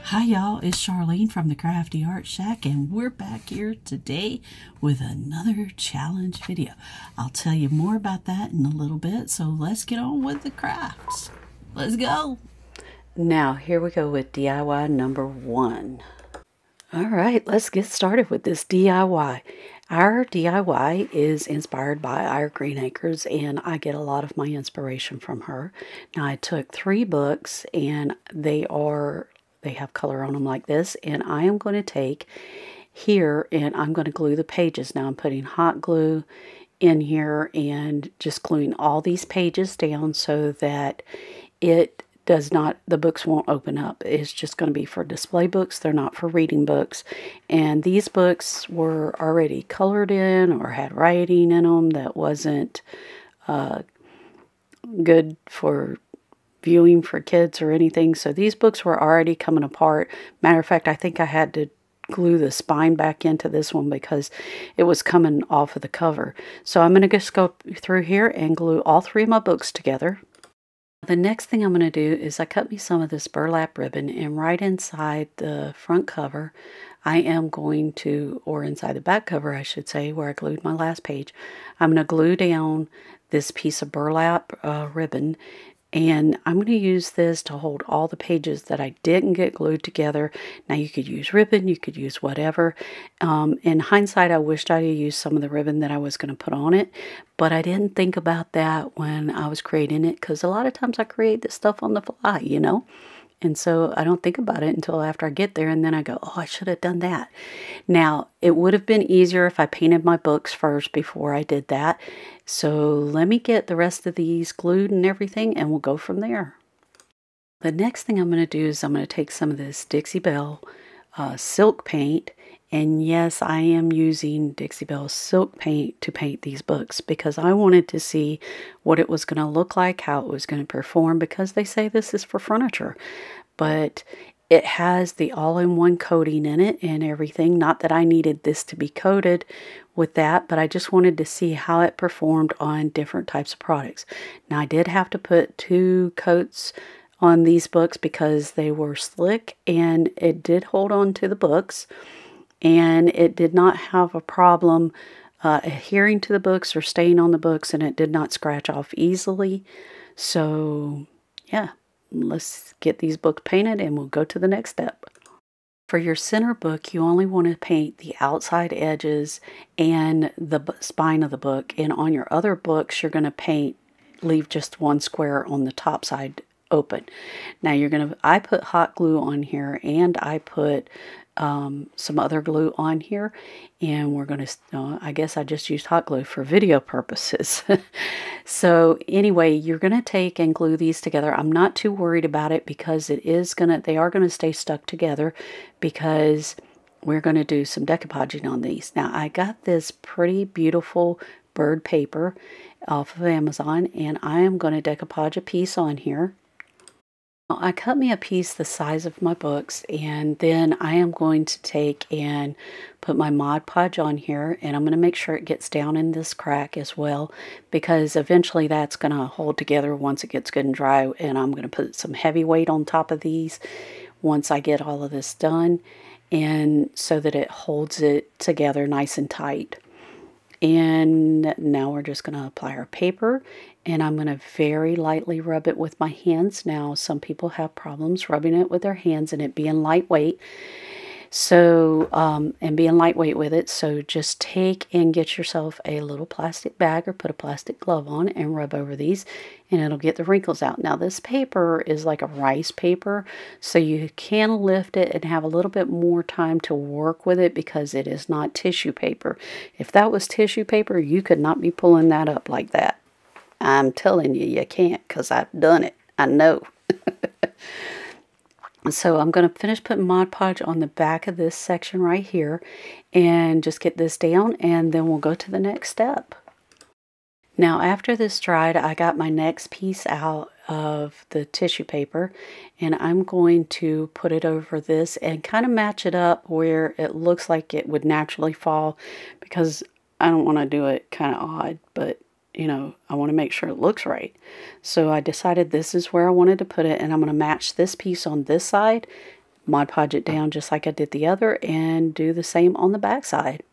Hi y'all, it's Charlene from the Craftyartshack, and we're back here today with another challenge video. I'll tell you more about that in a little bit, so let's get on with the crafts. Let's go! Now here we go with DIY number 1. Alright, let's get started with this DIY. Our DIY is inspired by our Greene Acres, and I get a lot of my inspiration from her. Now I took 3 books, and they have color on them like this, and I am going to take here and I'm going to glue the pages. Now I'm putting hot glue in here and just gluing all these pages down so that it does not, the books won't open up. It's just going to be for display books. They're not for reading books. And these books were already colored in or had writing in them that wasn't good for viewing for kids or anything. So these books were already coming apart. Matter of fact, I think I had to glue the spine back into this one because it was coming off of the cover. So I'm going to just go through here and glue all 3 of my books together. The next thing I'm going to do is I cut me some of this burlap ribbon, and right inside the front cover I am going to, or inside the back cover I should say, where I glued my last page, I'm going to glue down this piece of burlap ribbon. And I'm going to use this to hold all the pages that I didn't get glued together. Now you could use ribbon, you could use whatever. In hindsight, I wished I had used some of the ribbon that I was going to put on it. But I didn't think about that when I was creating it, because a lot of times I create this stuff on the fly, you know. And so I don't think about it until after I get there, and then I go, oh, I should have done that. Now, it would have been easier if I painted my books first before I did that. So let me get the rest of these glued and everything, and we'll go from there. The next thing I'm going to do is I'm going to take some of this Dixie Belle silk paint. And yes, I am using Dixie Belle silk paint to paint these books because I wanted to see what it was going to look like, how it was going to perform, because they say this is for furniture. But it has the all-in-one coating in it and everything. Not that I needed this to be coated with that, but I just wanted to see how it performed on different types of products. Now I did have to put 2 coats on these books because they were slick, and it did hold on to the books. And it did not have a problem adhering to the books or staying on the books, and it did not scratch off easily. So, yeah, let's get these books painted and we'll go to the next step. For your center book, you only want to paint the outside edges and the spine of the book. And on your other books, you're going to leave just 1 square on the top side open. Now I put hot glue on here, and I put some other glue on here, and we're going to, I guess I just used hot glue for video purposes. So anyway, you're going to take and glue these together. I'm not too worried about it because they are going to stay stuck together because we're going to do some decoupaging on these. Now I got this pretty beautiful bird paper off of Amazon, and I am going to decoupage a piece on here. I cut me a piece the size of my books, and then I am going to take and put my Mod Podge on here, and I'm going to make sure it gets down in this crack as well, because eventually that's going to hold together once it gets good and dry. And I'm going to put some heavy weight on top of these once I get all of this done, and so that it holds it together nice and tight. And now we're just going to apply our paper, and I'm going to very lightly rub it with my hands. Now, some people have problems rubbing it with their hands and it being lightweight. So, and being lightweight with it. So just take and get yourself a little plastic bag or put a plastic glove on and rub over these, and it'll get the wrinkles out. Now this paper is like a rice paper, so you can lift it and have a little bit more time to work with it because it is not tissue paper. If that was tissue paper, you could not be pulling that up like that. I'm telling you, you can't, because I've done it. I know. So I'm going to finish putting Mod Podge on the back of this section right here and just get this down, and then we'll go to the next step. Now after this dried, I got my next piece out of the tissue paper, and I'm going to put it over this and kind of match it up where it looks like it would naturally fall, because I don't want to do it kind of odd, but you know, I want to make sure it looks right. So I decided this is where I wanted to put it, and I'm going to match this piece on this side Mod Podge it down just like I did the other and do the same on the back side.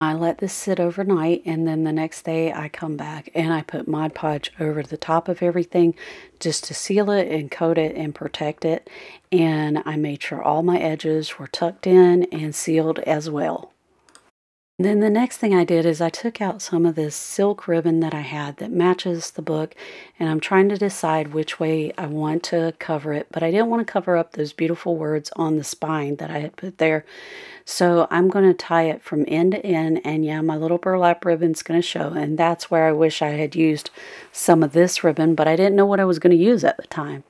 I let this sit overnight, and then the next day I come back and I put Mod Podge over the top of everything just to seal it and coat it and protect it. And I made sure all my edges were tucked in and sealed as well. And then the next thing I did is I took out some of this silk ribbon that I had that matches the book, and I'm trying to decide which way I want to cover it, but I didn't want to cover up those beautiful words on the spine that I had put there. So I'm going to tie it from end to end, and yeah, my little burlap ribbon's going to show, and that's where I wish I had used some of this ribbon, but I didn't know what I was going to use at the time.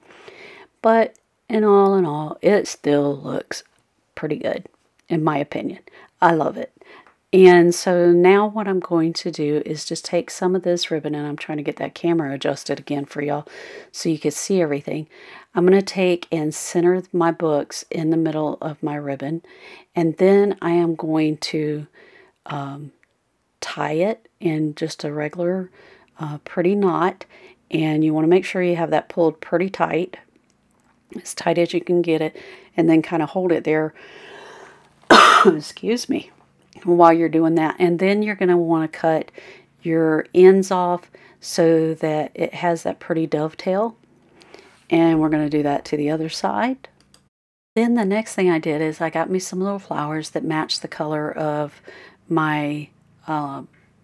But in all, it still looks pretty good, in my opinion. I love it. And so now what I'm going to do is just take some of this ribbon, and I'm trying to get that camera adjusted again for y'all so you can see everything. I'm going to take and center my books in the middle of my ribbon, and then I am going to tie it in just a regular pretty knot, and you want to make sure you have that pulled pretty tight as you can get it, and then kind of hold it there, excuse me, while you're doing that. And then you're going to want to cut your ends off so that it has that pretty dovetail, and we're going to do that to the other side. Then the next thing I did is I got me some little flowers that match the color of my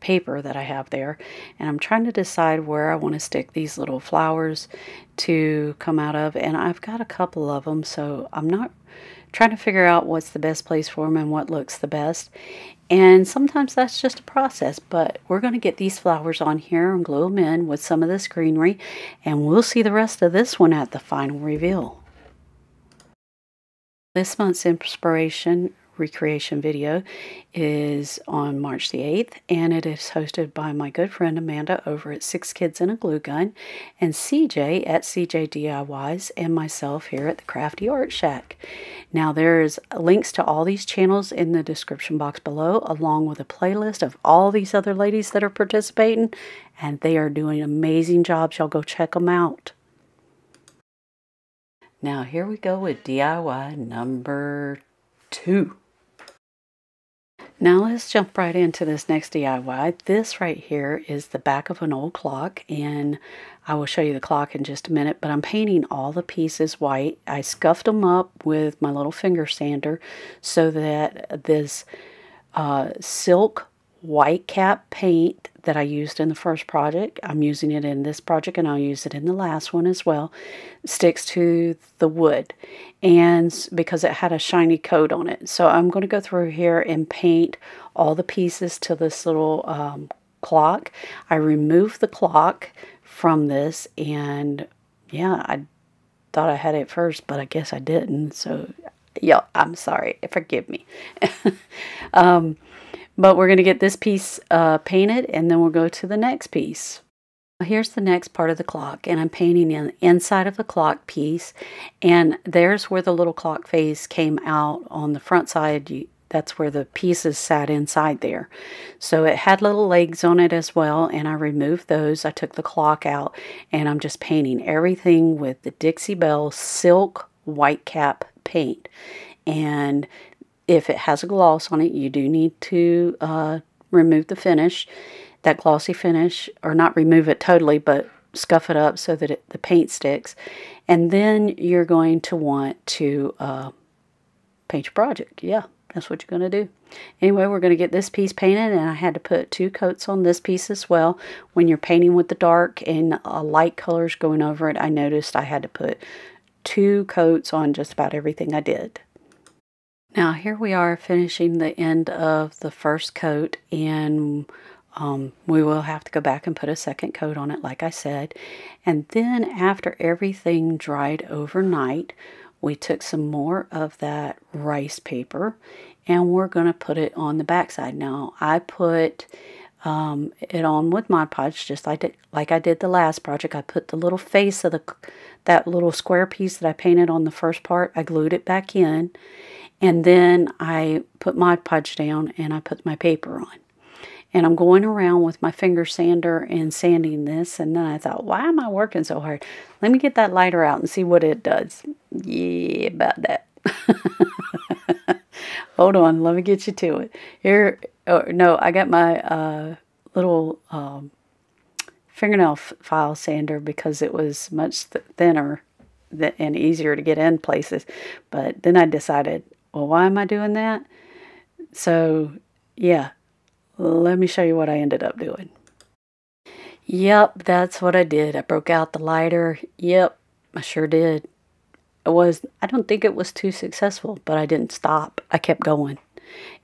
paper that I have there, and I'm trying to decide where I want to stick these little flowers to come out of, and I've got a couple of them, so I'm not trying to figure out what's the best place for them and what looks the best. And sometimes that's just a process, but we're going to get these flowers on here and glue them in with some of this greenery, and we'll see the rest of this one at the final reveal. This month's inspiration recreation video is on March the 8th, and it is hosted by my good friend Amanda over at 6 Kids and a Glue Gun, and CeeJ at CeeJ DIYs, and myself here at the Craftyartshack. Now there's links to all these channels in the description box below, along with a playlist of all these other ladies that are participating, and they are doing amazing jobs. Y'all go check them out. Now here we go with DIY number 2. Now let's jump right into this next DIY. This right here is the back of an old clock, and I will show you the clock in just a minute, but I'm painting all the pieces white. I scuffed them up with my little finger sander so that this silk white cap paint that I used in the first project, I'm using it in this project, and I'll use it in the last one as well, sticks to the wood, and because it had a shiny coat on it. So I'm going to go through here and paint all the pieces to this little clock. I removed the clock from this, and yeah, I thought I had it first, but I guess I didn't, so yeah, I'm sorry, forgive me. But we're going to get this piece painted, and then we'll go to the next piece. Here's the next part of the clock, and I'm painting in the inside of the clock piece, and there's where the little clock face came out on the front side. That's where the pieces sat inside there. So it had little legs on it as well, and I removed those. I took the clock out, and I'm just painting everything with the Dixie Belle silk white cap paint. And if it has a gloss on it, you do need to remove the finish, that glossy finish, or not remove it totally, but scuff it up so that the paint sticks. And then you're going to want to paint your project. Yeah, that's what you're going to do. Anyway, we're going to get this piece painted, and I had to put 2 coats on this piece as well. When you're painting with the dark and light colors going over it, I noticed I had to put 2 coats on just about everything I did. Now here we are finishing the end of the first coat, and we will have to go back and put a second coat on it, like I said. And then after everything dried overnight, we took some more of that rice paper, and we're going to put it on the back side. Now I put it on with Mod Podge, just like I did the last project. I put the little face of that little square piece that I painted on the first part, I glued it back in. And then I put Mod Podge down, and I put my paper on. And I'm going around with my finger sander and sanding this. And then I thought, why am I working so hard? Let me get that lighter out and see what it does. Yeah, about that. Hold on, let me get you to it. Here, oh, no, I got my little fingernail file sander because it was much thinner and easier to get in places. But then I decided, well, why am I doing that? So, yeah, let me show you what I ended up doing. Yep, that's what I did. I broke out the lighter. Yep, I sure did. I don't think it was too successful, but I didn't stop. I kept going.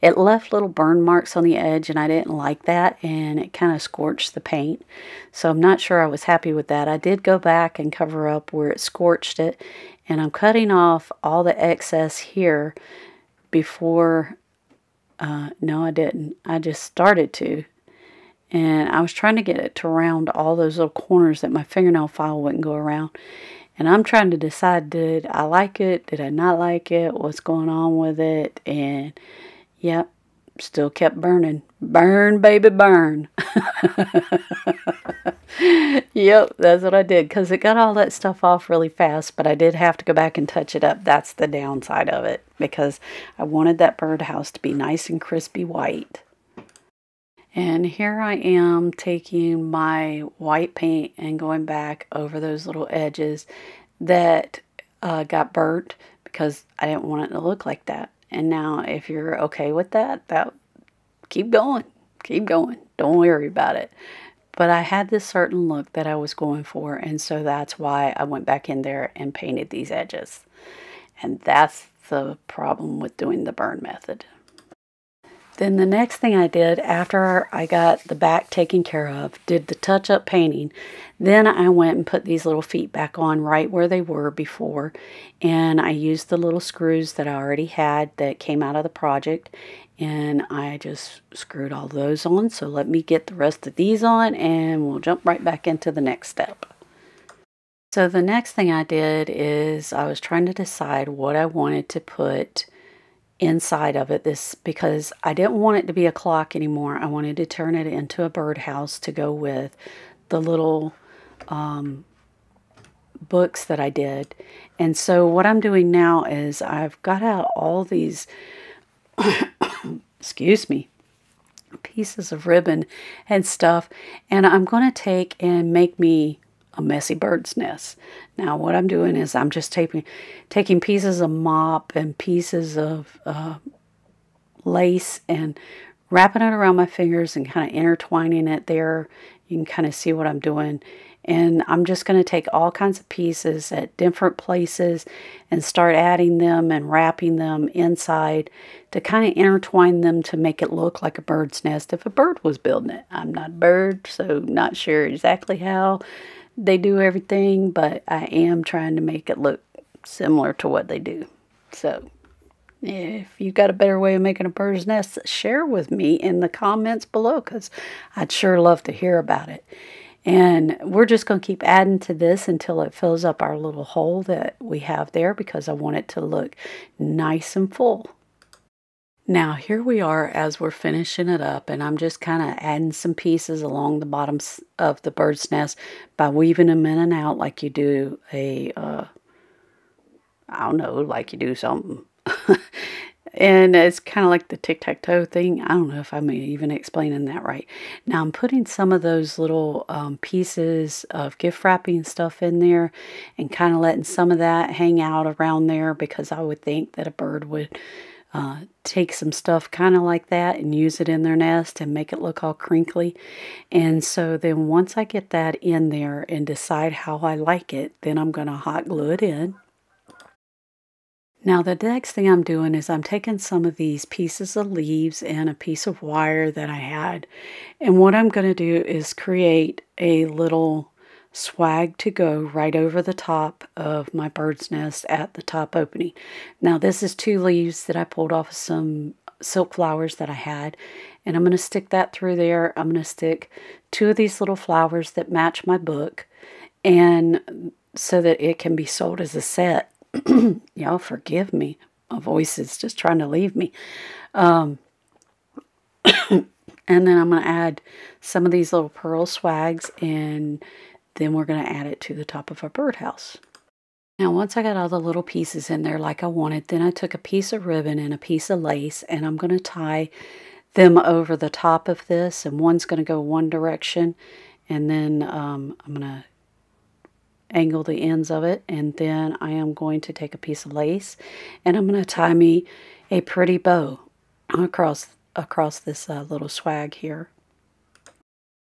It left little burn marks on the edge, and I didn't like that, and it kind of scorched the paint. So I'm not sure I was happy with that. I did go back and cover up where it scorched it, and I'm cutting off all the excess here before, no I didn't. I just started to, and I was trying to get it to round all those little corners that my fingernail file wouldn't go around. And I'm trying to decide, did I like it? Did I not like it? What's going on with it? And, yep, still kept burning. Burn, baby, burn. Yep, that's what I did. Because it got all that stuff off really fast. But I did have to go back and touch it up. That's the downside of it. Because I wanted that birdhouse to be nice and crispy white. And here I am taking my white paint and going back over those little edges that got burnt because I didn't want it to look like that. And now if you're okay with that, keep going. Keep going. Don't worry about it. But I had this certain look that I was going for, and so that's why I went back in there and painted these edges. And that's the problem with doing the burn method. Then the next thing I did after I got the back taken care of, did the touch-up painting. Then I went and put these little feet back on right where they were before. And I used the little screws that I already had that came out of the project. And I just screwed all those on. So let me get the rest of these on and we'll jump right back into the next step. So the next thing I did is I was trying to decide what I wanted to put inside of it, because I didn't want it to be a clock anymore. I wanted to turn it into a birdhouse to go with the little books that I did. And so what I'm doing now is I've got out all these excuse me, pieces of ribbon and stuff, and I'm going to take and make me a messy bird's nest. Now what I'm doing is I'm just taking pieces of mop and pieces of lace and wrapping it around my fingers and kind of intertwining it there. You can kind of see what I'm doing. And I'm just going to take all kinds of pieces at different places and start adding them and wrapping them inside to kind of intertwine them to make it look like a bird's nest if a bird was building it. I'm not a bird, so not sure exactly how they do everything, but I am trying to make it look similar to what they do. So if you've got a better way of making a bird's nest, share with me in the comments below, because I'd sure love to hear about it. And we're just going to keep adding to this until it fills up our little hole that we have there, because I want it to look nice and full. Now here we are as we're finishing it up, and I'm just kind of adding some pieces along the bottoms of the bird's nest by weaving them in and out like you do a, I don't know, like you do something. And it's kind of like the tic-tac-toe thing. I don't know if I'm even explaining that right. Now I'm putting some of those little pieces of gift wrapping stuff in there and kind of letting some of that hang out around there, because I would think that a bird would take some stuff kind of like that and use it in their nest and make it look all crinkly. And so then once I get that in there and decide how I like it, then I'm going to hot glue it in. Now the next thing I'm doing is I'm taking some of these pieces of leaves and a piece of wire that I had, and what I'm going to do is create a little swag to go right over the top of my bird's nest at the top opening. Now this is 2 leaves that I pulled off of some silk flowers that I had, and I'm going to stick that through there. I'm going to stick 2 of these little flowers that match my book, and so that it can be sold as a set. Y'all forgive me, my voice is just trying to leave me. And then I'm going to add some of these little pearl swags, and then we're going to add it to the top of our birdhouse. Now, once I got all the little pieces in there like I wanted, then I took a piece of ribbon and a piece of lace, and I'm going to tie them over the top of this, and one's going to go one direction, and then I'm going to angle the ends of it, and then I am going to take a piece of lace, and I'm going to tie me a pretty bow across this little swag here.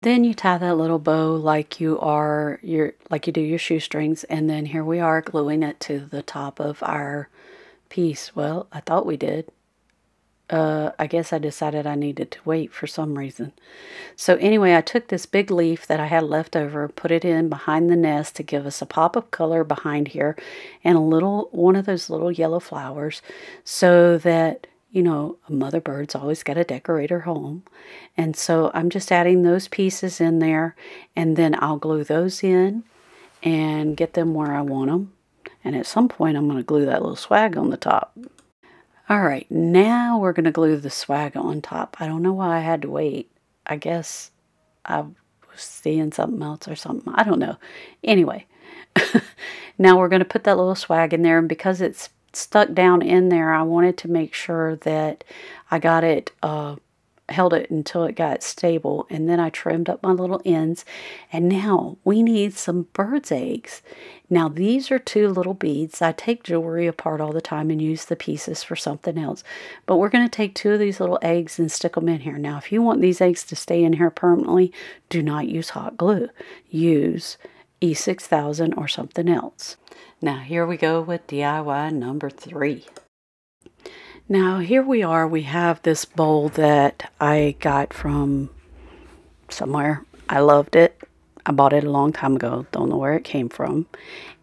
Then you tie that little bow like you do your shoestrings, and then here we are gluing it to the top of our piece. Well, I thought we did. I guess I decided I needed to wait for some reason. So anyway, I took this big leaf that I had left over, put it in behind the nest to give us a pop of color behind here, and one of those little yellow flowers, so that, you know, a mother bird's always got to decorate her home. And so I'm just adding those pieces in there, and then I'll glue those in and get them where I want them. And at some point, I'm going to glue that little swag on the top. All right, now we're going to glue the swag on top. I don't know why I had to wait. I guess I was seeing something else or something. I don't know. Anyway, now we're going to put that little swag in there, and because it's stuck down in there, I wanted to make sure that I got it, held it until it got stable, and then I trimmed up my little ends. And now we need some bird's eggs. Now these are 2 little beads. I take jewelry apart all the time and use the pieces for something else, but we're going to take 2 of these little eggs and stick them in here. Now if you want these eggs to stay in here permanently, do not use hot glue. Use E600 or something else. Now here we go with DIY number 3. Now here we are. We have this bowl that I got from somewhere. I loved it. I bought it a long time ago. Don't know where it came from.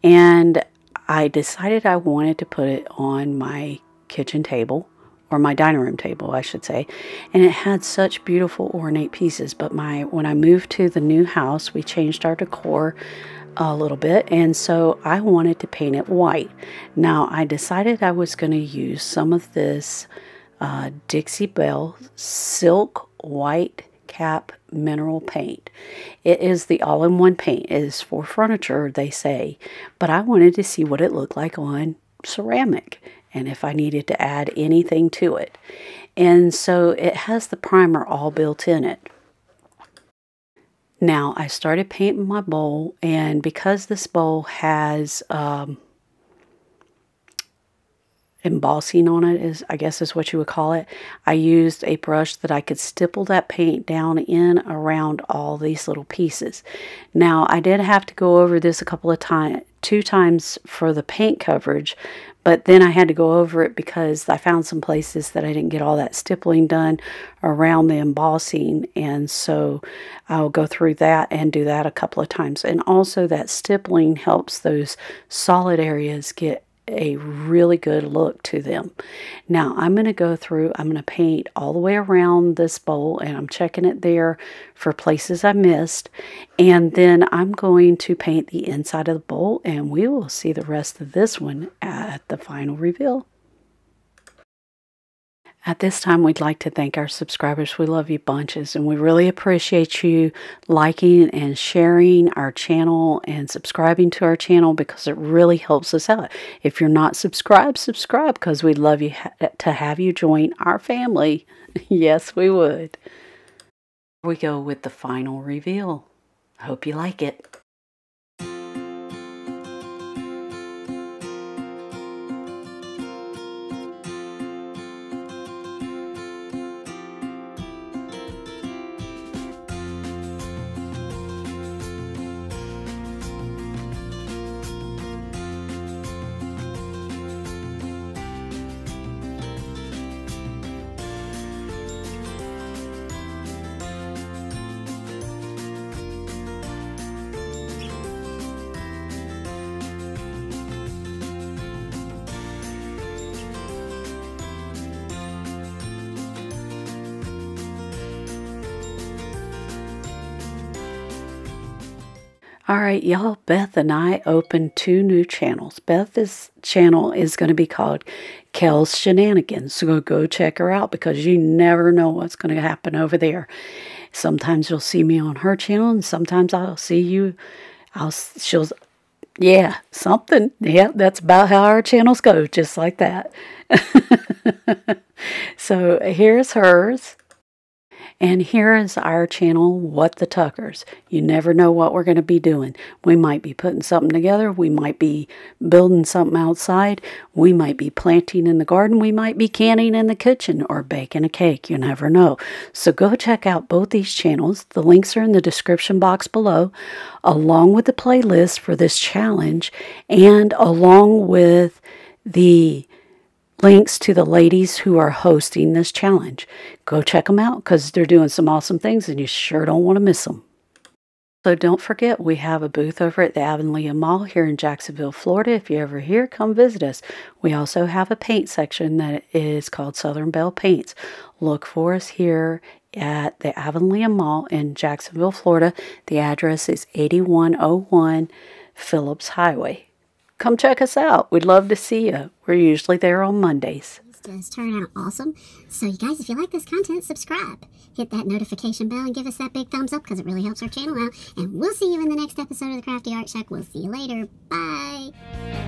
And I decided I wanted to put it on my kitchen table, or my dining room table, I should say. And it had such beautiful ornate pieces. But when I moved to the new house, we changed our decor a little bit, and so I wanted to paint it white. Now I decided I was going to use some of this Dixie Belle Silk White Cap Mineral Paint. It is the all-in-one paint. It is for furniture, they say, but I wanted to see what it looked like on ceramic and if I needed to add anything to it. And so it has the primer all built in it. Now, I started painting my bowl, and because this bowl has embossing on it, I guess is what you would call it, I used a brush that I could stipple that paint down in around all these little pieces. Now, I did have to go over this a couple of times, 2 times for the paint coverage, but then I had to go over it because I found some places that I didn't get all that stippling done around the embossing, and so I'll go through that and do that a couple of times. And also that stippling helps those solid areas get a really good look to them. Now I'm going to go through, I'm going to paint all the way around this bowl, and I'm checking it there for places I missed, and then I'm going to paint the inside of the bowl, and we will see the rest of this one at the final reveal. At this time, we'd like to thank our subscribers. We love you bunches, and we really appreciate you liking and sharing our channel and subscribing to our channel, because it really helps us out. If you're not subscribed, subscribe, because we'd love you to have you join our family. Yes, we would. Here we go with the final reveal. Hope you like it. Alright, y'all, Beth and I opened 2 new channels. Beth's channel is going to be called Kel's Shenanigans, so go check her out, because you never know what's going to happen over there. Sometimes you'll see me on her channel, and sometimes I'll see you, she'll Yeah, something. Yeah, that's about how our channels go, just like that. So here's hers. And here is our channel, What the Tuckers. You never know what we're going to be doing. We might be putting something together. We might be building something outside. We might be planting in the garden. We might be canning in the kitchen or baking a cake. You never know. So go check out both these channels. The links are in the description box below, along with the playlist for this challenge and along with the links to the ladies who are hosting this challenge. Go check them out because they're doing some awesome things and you sure don't want to miss them. So don't forget, we have a booth over at the Avonlea Mall here in Jacksonville, Florida. If you're ever here, come visit us. We also have a paint section that is called Southern Belle Paints. Look for us here at the Avonlea Mall in Jacksonville, Florida. The address is 8101 Phillips Highway. Come check us out. We'd love to see you. We're usually there on Mondays. Does turn out awesome. So you guys, if you like this content, subscribe. Hit that notification bell and give us that big thumbs up because it really helps our channel out. And we'll see you in the next episode of the Crafty Art Shack. We'll see you later. Bye.